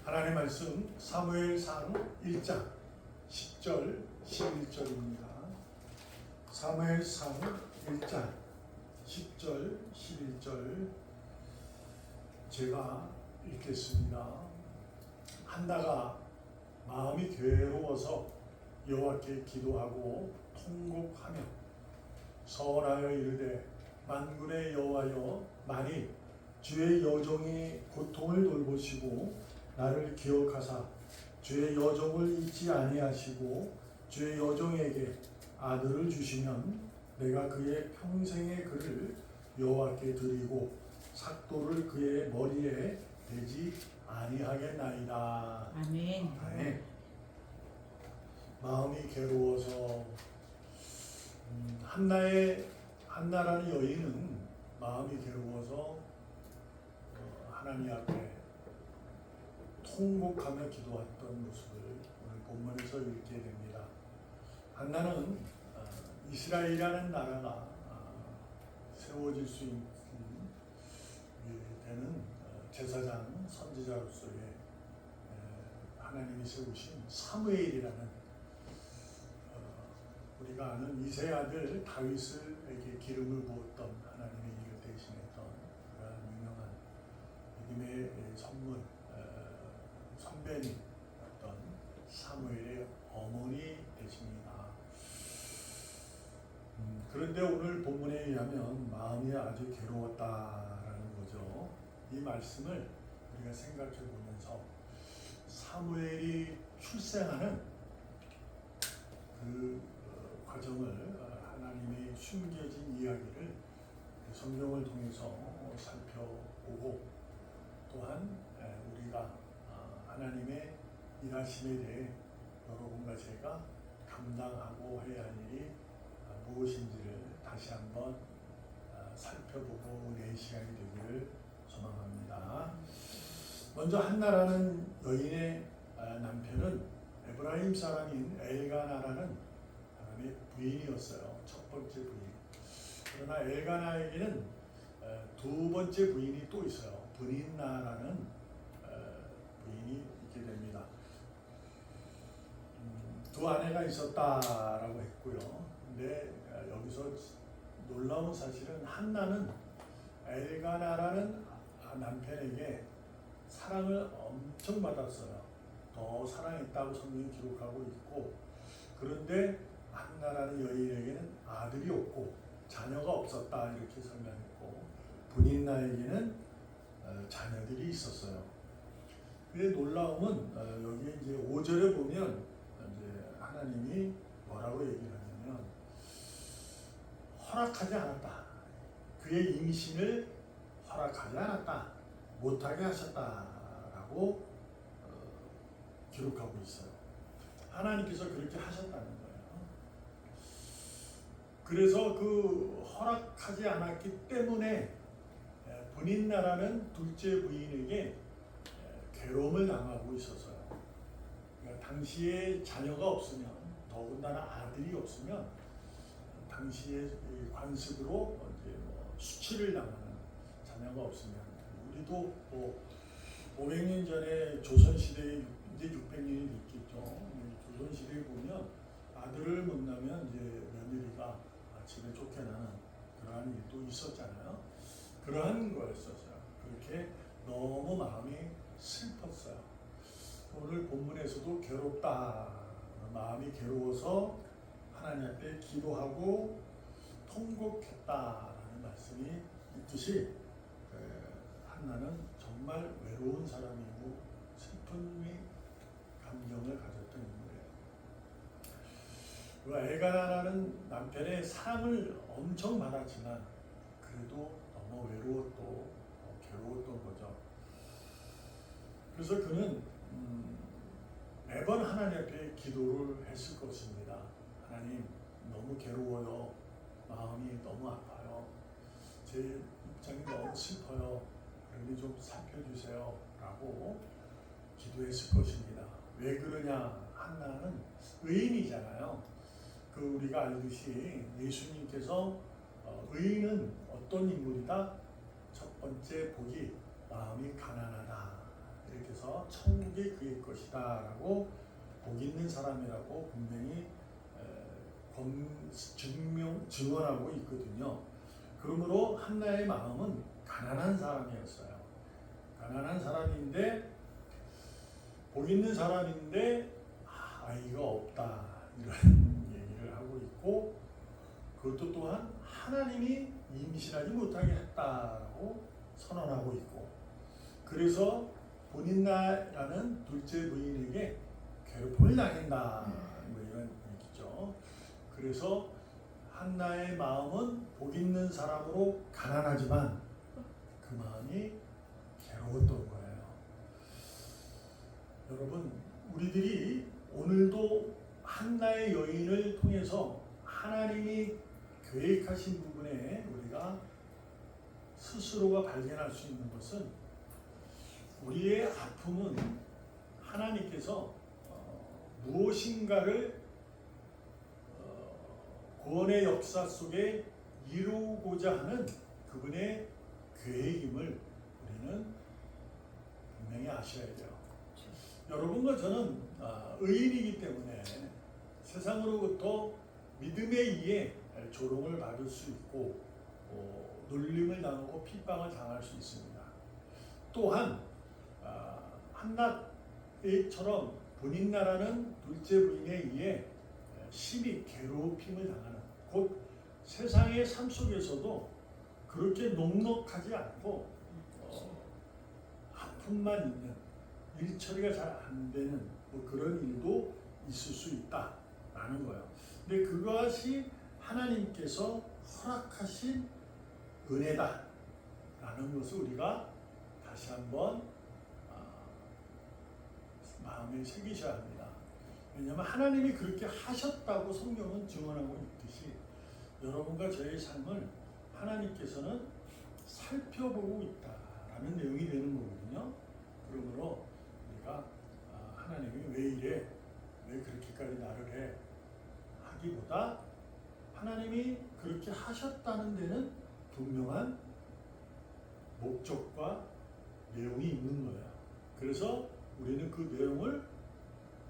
하나님의 말씀 사무엘상 1장 10절 11절입니다. 사무엘상 1장 10절 11절 제가 읽겠습니다. 한나가 마음이 괴로워서 여호와께 기도하고 통곡하며 서원하여 이르되 만군의 여호와여, 만일 주의 여종이 고통을 돌보시고 나를 기억하사 주의 여종을 잊지 아니하시고 주의 여종에게 아들을 주시면 내가 그의 평생의 글을 여호와께 드리고 삭도를 그의 머리에 대지 아니하겠나이다. 아멘. 아멘. 마음이 괴로워서 한나라는 여인은 마음이 괴로워서 하나님 앞에 통곡하며 기도했던 모습을 오늘 본문에서 읽게 됩니다. 한나는 이스라엘이라는 나라가 세워질 수 있는 되는 제사장 선지자로서의 하나님이 세우신 사무엘이라는 우리가 아는 이새의 아들 다윗에게 기름을 부었던 하나님의 일을 대신했던 그런 유명한 믿음의 선배님이었던 사무엘의 어머니 되십니다. 그런데 오늘 본문에 의하면 마음이 아주 괴로웠다라는 거죠. 이 말씀을 우리가 생각해 보면서 사무엘이 출생하는 그 과정을 하나님이 숨겨진 이야기를 성경을 통해서 살펴보고 또한 우리가 하나님의 일하심에 대해 여러분과 제가 감당하고 해야 할 일이 무엇인지를 다시 한번 살펴보고 은혜의 시간이 되기를 소망합니다. 먼저 한나라는 여인의 남편은 에브라임 사람인 엘가나라는 사람의 부인이었어요. 첫 번째 부인. 그러나 엘가나에게는 두 번째 부인이 또 있어요. 브닌나라는 부인이 있게 됩니다. 두 아내가 있었다라고 했고요. 근데 여기서 놀라운 사실은 한나는 엘가나라는 남편에게 사랑을 엄청 받았어요. 더 사랑했다고 성경이 기록하고 있고, 그런데 한나라는 여인에게는 아들이 없고 자녀가 없었다 이렇게 설명했고, 브닌나에게는 자녀들이 있었어요. 그의 놀라움은 여기 이제 5절에 보면 이제 하나님이 뭐라고 얘기를 하냐면 허락하지 않았다. 그의 임신을 허락하지 않았다. 못하게 하셨다라고 기록하고 있어요. 하나님께서 그렇게 하셨다는 거예요. 그래서 그 허락하지 않았기 때문에 브닌나라는 둘째 부인에게 괴로움을 당하고 있었어요. 그러니까 당시에 자녀가 없으면, 더군다나 아들이 없으면 당시의 관습으로 이제 수치를 당하는, 자녀가 없으면, 우리도 500년 전에 조선시대에 이제 600년이 됐겠죠. 조선시대에 보면 아들을 못 낳으면 이제 며느리가 집에 쫓겨나는 그러한 일도 있었잖아요. 그러한 거였었어요. 그렇게 너무 마음이 슬펐어요. 오늘 본문에서도 괴롭다, 마음이 괴로워서 하나님 앞에 기도하고 통곡했다라는 말씀이 있듯이 한나는 정말 외로운 사람이고 슬픔의 감정을 가졌던 인물이에요. 엘가나라는 남편의 사랑을 엄청 받았지만 그래도 너무 외로웠고 괴로웠던 거죠. 그래서 그는 매번 하나님 앞에 기도를 했을 것입니다. 하나님, 너무 괴로워요. 마음이 너무 아파요. 제 입장이 너무 슬퍼요. 그러니 좀 살펴주세요 라고 기도했을 것입니다. 왜 그러냐? 한나는 의인이잖아요. 우리가 알듯이 예수님께서 의인은 어떤 인물이다? 첫 번째 복이 마음이 가난하다 이렇게 해서 천국이 그의 것이다라고 복 있는 사람이라고 분명히 증언하고 있거든요. 그러므로 한나의 마음은 가난한 사람이었어요. 가난한 사람인데 복 있는 사람인데 아이가 없다 이런 얘기를 하고 있고, 그것도 또한 하나님이 임신하지 못하게 했다고 선언하고 있고, 그래서 보닌나라는 둘째 부인에게 괴롭힘을 당한다 뭐 이런 얘기죠. 그래서 한나의 마음은 복 있는 사람으로 가난하지만 그 마음이 괴로웠던 거예요. 여러분, 우리들이 오늘도 한나의 여인을 통해서 하나님이 계획하신 부분에 우리가 스스로가 발견할 수 있는 것은, 우리의 아픔은 하나님께서 무엇인가를 구원의 역사 속에 이루고자 하는 그분의 계획임을 우리는 분명히 아셔야 돼요. 여러분과 저는 의인이기 때문에 세상으로부터 믿음에 의해 조롱을 받을 수 있고 놀림을 당하고 핍박을 당할 수 있습니다. 또한 한나처럼 보닌나라는 둘째 부인에 의해 심히 괴롭힘을 당하는, 곧 세상의 삶 속에서도 그렇게 녹록하지 않고 아픔만 있는, 일 처리가 잘 안 되는 뭐 그런 일도 있을 수 있다라는 거예요. 근데 그것이 하나님께서 허락하신 은혜다라는 것을 우리가 다시 한번 마음에 새기셔야 합니다. 왜냐하면 하나님이 그렇게 하셨다고 성경은 증언하고 있듯이 여러분과 저의 삶을 하나님께서는 살펴보고 있다라는 내용이 되는 거거든요. 그러므로 우리가 하나님이 왜 이래, 왜 그렇게까지 나를 해 하기보다 하나님이 그렇게 하셨다는 데는 분명한 목적과 내용이 있는 거예요. 그래서 우리는 그 내용을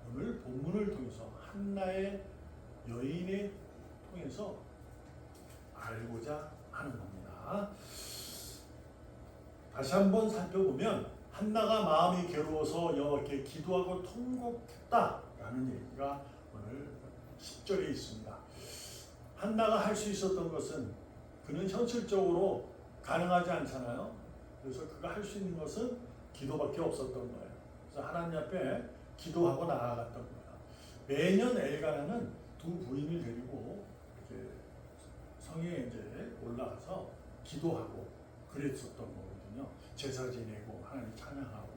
오늘 본문을 통해서 한나의 여인을 통해서 알고자 하는 겁니다. 다시 한번 살펴보면 한나가 마음이 괴로워서 여호와께 기도하고 통곡했다라는 얘기가 오늘 10절에 있습니다. 한나가 할 수 있었던 것은, 그는 현실적으로 가능하지 않잖아요. 그래서 그가 할 수 있는 것은 기도밖에 없었던 거예요. 그래서 하나님 앞에 기도하고 나아갔던 거예요. 매년 엘가나는 두 부인을 데리고 이렇게 성에 이제 올라가서 기도하고 그랬었던 거거든요. 제사 지내고 하나님 찬양하고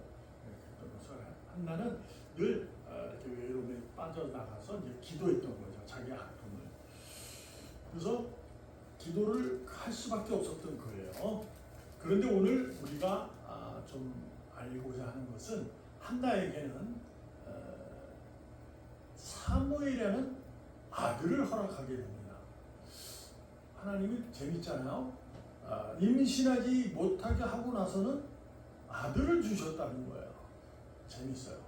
그랬던 것을 한나는 늘 이렇게 외로움에 빠져나가서 이제 기도했던 거죠. 자기 아픔을. 그래서 기도를 할 수밖에 없었던 거예요. 그런데 오늘 우리가 좀 알고자 하는 것은, 한나에게는 사무엘이라는 아들을 허락하게 됩니다. 하나님이 재밌잖아요. 임신하지 못하게 하고 나서는 아들을 주셨다는 거예요. 재밌어요.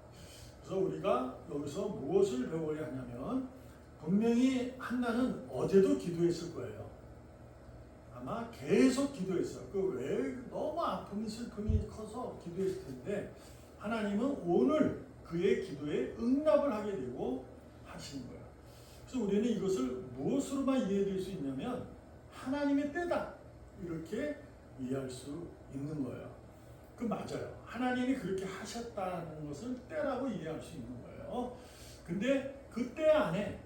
그래서 우리가 여기서 무엇을 배워야 하냐면, 분명히 한나는 어제도 기도했을 거예요. 아마 계속 기도했어요. 그 왜 너무 아픔이 슬픔이 커서 기도했을 텐데, 하나님은 오늘 그의 기도에 응답을 하게 되고 하시는 거예요. 그래서 우리는 이것을 무엇으로만 이해될 수 있냐면, 하나님의 때다 이렇게 이해할 수 있는 거예요. 그 맞아요. 하나님이 그렇게 하셨다는 것을 때라고 이해할 수 있는 거예요. 근데 그 때 안에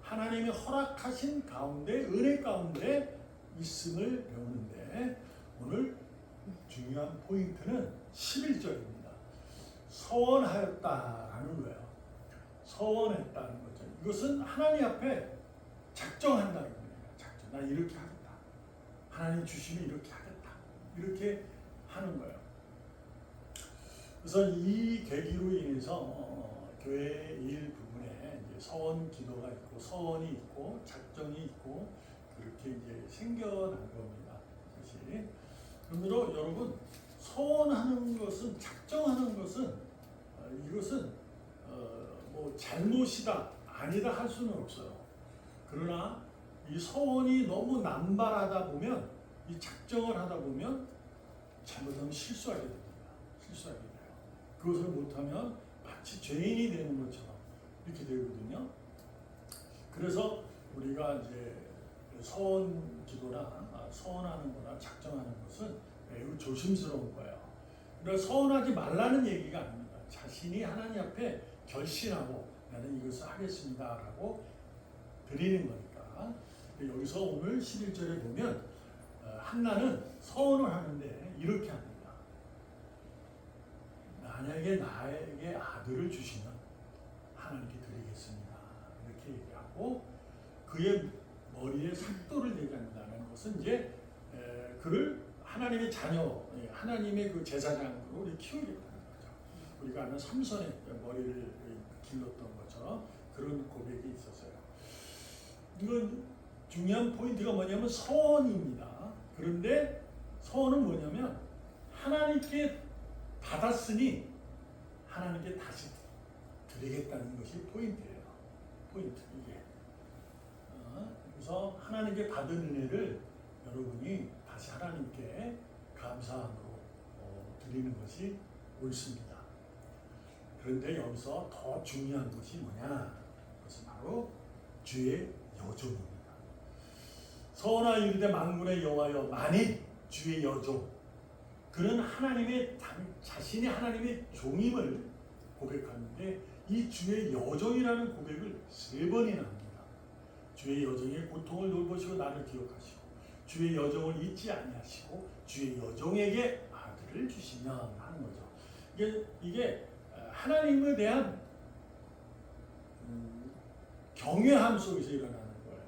하나님이 허락하신 가운데, 은혜 가운데 있음을 배우는데, 오늘 중요한 포인트는 11절입니다. 서원하였다라는 거예요. 서원했다는 거죠. 이것은 하나님 앞에 작정한다는 거예요. 작정. 나 이렇게 하겠다. 하나님 주시면 이렇게 하겠다. 이렇게 하는 거예요. 그래서 이 계기로 인해서 교회 일부분에 이제 서원 기도가 있고, 서원이 있고, 작정이 있고, 그렇게 이제 생겨난 겁니다. 사실. 그러므로 여러분, 서원하는 것은, 작정하는 것은 이것은 뭐 잘못이다 아니다 할 수는 없어요. 그러나 이 서원이 너무 남발하다 보면, 이 작정을 하다 보면 잘못하면 실수하게 됩니다. 실수하게 돼요. 그것을 못하면 마치 죄인이 되는 것처럼 이렇게 되거든요. 그래서 우리가 이제 서원 기도나 서원하는 거나 작정하는 것은 매우 조심스러운 거예요. 그러니까 서원하지 말라는 얘기가 아닙니다. 자신이 하나님 앞에 결심하고 나는 이것을 하겠습니다라고 드리는 거니까. 여기서 오늘 11절에 보면 한나는 서원을 하는데 이렇게 합니다. 만약에 나에게 아들을 주시면 하나님께 드리겠습니다. 이렇게 얘기하고 그의 머리에 삭도를 대지 않는다는 것은 이제 그를 하나님의 자녀, 하나님의 그 제사장으로 키우겠다는 거죠. 우리가 아는 삼손의 머리를 길렀던 것처럼 그런 고백이 있었어요. 이건 중요한 포인트가 뭐냐면 서원입니다. 그런데 서원은 뭐냐면 하나님께 받았으니 하나님께 다시 드리겠다는 것이 포인트예요. 포인트 이게. 그래서 하나님께 받은 은혜를 여러분이 다시 하나님께 감사함으로 드리는 것이 옳습니다. 그런데 여기서 더 중요한 것이 뭐냐? 그것은 바로 주의 여종입니다. 서원하 이르되 만군의 여호와여, 만일 주의 여종, 그는 하나님의 자신이 하나님의 종임을 고백하는데 이 주의 여종이라는 고백을 3번이나 합니다. 주의 여종의 고통을 돌보시고 나를 기억하시고 주의 여종을 잊지 아니하시고 주의 여종에게 아들을 주시면 하는 거죠. 이게 하나님에 대한 경외함 속에서 일어나는 거예요.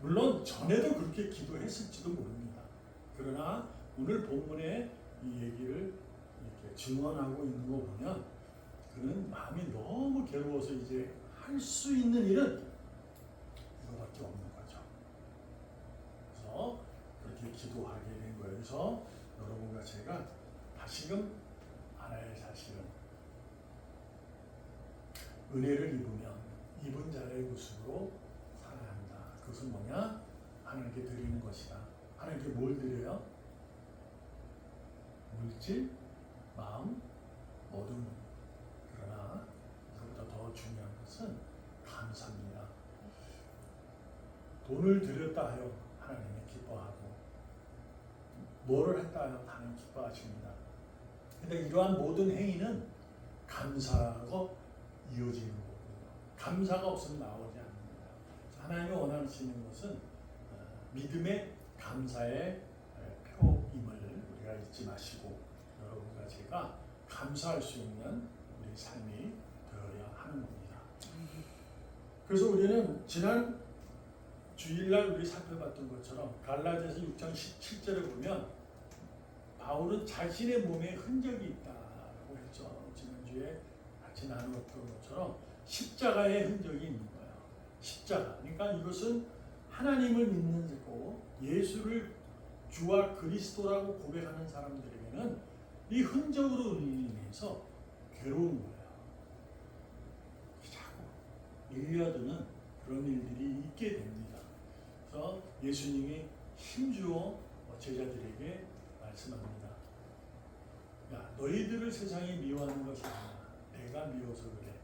물론 전에도 그렇게 기도했을지도 모릅니다. 그러나 오늘 본문의 이 얘기를 이렇게 증언하고 있는 거 보면 그는 마음이 너무 괴로워서 이제 할 수 있는 일은 이거밖에 없는 거죠. 그래서 그렇게 기도하게 된 거예요. 그래서 여러분과 제가 다시금 알아야 할 사실은 은혜를 입으면 입은 자의 모습으로 살아야 한다. 그것은 뭐냐? 하나님께 드리는 것이다. 하나님께 뭘 드려요? 물질, 마음, 모든 것. 그러나 이것보다 더 중요한 것은 감사입니다. 돈을 드렸다 하여 하나님이 기뻐하고 뭐를 했다 하여 하나님 기뻐하십니다. 근데 이러한 모든 행위는 감사가 이어지는 거고요. 감사가 없으면 나오지 않습니다. 하나님이 원하시는 것은 믿음의 감사의 표임을 우리가 잊지 마시고 여러분과 제가 감사할 수 있는 우리 삶이 되어야 하는 겁니다. 그래서 우리는 지난 주일날 우리 살펴봤던 것처럼 갈라디아서 6장 17절에 보면 바울은 자신의 몸에 흔적이 있다고 했죠. 지난주에 같이 나누었던 것처럼 십자가의 흔적이 있는 거예요. 십자가. 그러니까 이것은 하나님을 믿는 자고 예수를 주와 그리스도라고 고백하는 사람들에게는 이 흔적으로 인해서 괴로운 거예요. 자꾸 밀려드는 그런 일들이 있게 됩니다. 그래서 예수님이 힘주어 제자들에게 말씀합니다. 야, 너희들을 세상이 미워하는 것이 아니라 내가 미워서 그래.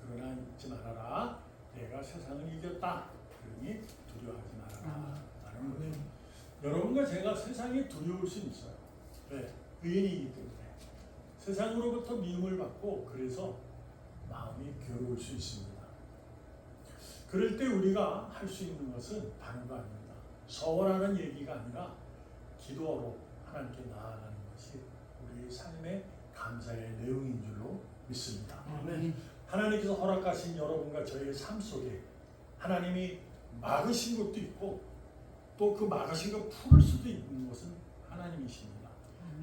그러나 잊지 말아라. 내가 세상을 이겼다. 그러니 두려워하지 말아라. 라는 거죠. 여러분과 제가 세상에 두려울 수 있어요. 왜? 의인이기 때문에. 세상으로부터 미움을 받고 그래서 마음이 괴로울 수 있습니다. 그럴 때 우리가 할 수 있는 것은 다른 거 아닙니다. 서원하는 얘기가 아니라 기도로 하나님께 나아가는 것이 우리 삶의 감사의 내용인 줄로 믿습니다. 하나님께서 허락하신 여러분과 저희의 삶 속에 하나님이 막으신 것도 있고 또 그 막으신 것 풀을 수도 있는 것은 하나님이십니다.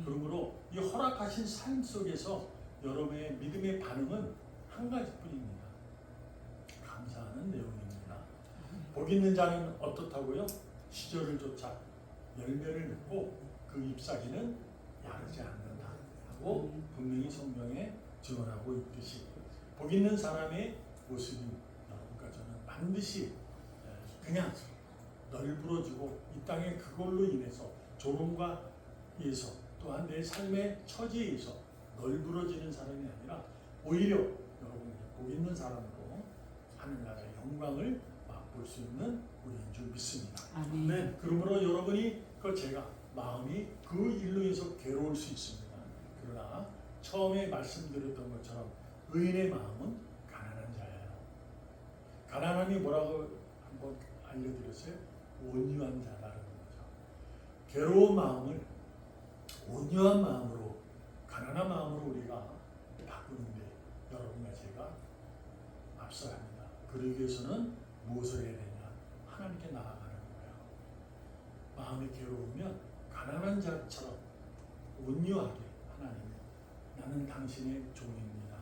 그러므로 이 허락하신 삶 속에서 여러분의 믿음의 반응은 한 가지뿐입니다. 감사하는 내용입니다. 복 있는 자는 어떻다고요? 시절을 쫓아 열매를 맺고 그 잎사귀는 마르지 않는다 하고 분명히 성경에 증언하고 있듯이 복 있는 사람의 모습이 여러분과 저는 반드시 그냥 널브러지고 이 땅에 그걸로 인해서 조롱과 에서 또한 내 삶의 처지에서 널브러지는 사람이 아니라 오히려 여러분 복 있는 사람으로 하늘나라의 영광을 맛볼 수 있는 우리인 줄 믿습니다. 아멘. 네, 그러므로 여러분이 제가 마음이 그 일로 인해서 괴로울 수 있습니다. 그러나 처음에 말씀드렸던 것처럼 의인의 마음은 가난한 자예요. 가난함이 뭐라고 한번 알려드렸어요? 온유한 자라는 거죠. 괴로운 마음을 온유한 마음으로, 가난한 마음으로 우리가 바꾸는데 여러분과 제가 앞서야 합니다. 그러기 위해서는 무엇을 해야 되냐? 하나님께 나아가는 거예요. 마음이 괴로우면 가난한 자처럼 온유하게 하나님, 나는 당신의 종입니다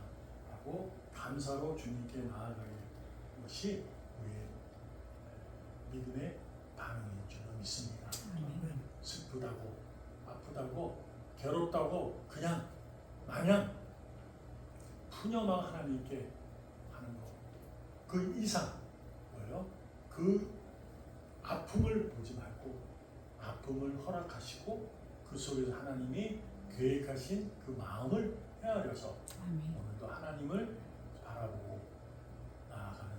라고 감사로 주님께 나아가는 것이 우리의 믿음의 반응인 줄 믿습니다. 슬프다고 아프다고 괴롭다고 그냥 마냥 푸념한 하나님께 하는 것, 그 이상 뭐예요? 그 아픔을 보지 말고 아픔을 허락하시고 그 속에서 하나님이 계획하신 그 마음을 헤아려서 오늘도 하나님을 바라보고 나아가는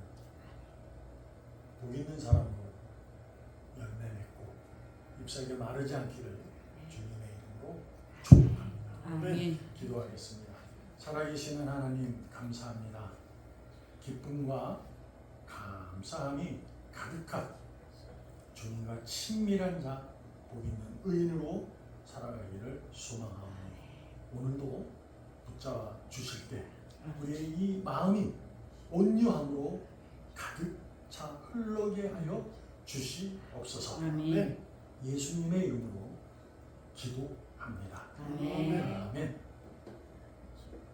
복 있는 사람으로 열매 맺고 잎사귀가 마르지 않기를 주님의 이름으로 축복합니다. 아멘. 기도하겠습니다. 살아계시는 하나님 감사합니다. 기쁨과 감사함이 가득한 주님과 친밀한 자, 복 있는 의인으로 살아가기를 소망하오니 오늘도 붙잡아 주실 때 우리의 이 마음이 온유함으로 가득 차 흘러게 하여 주시옵소서. 아멘. 예수님의 이름으로 기도합니다. 아멘. 아멘.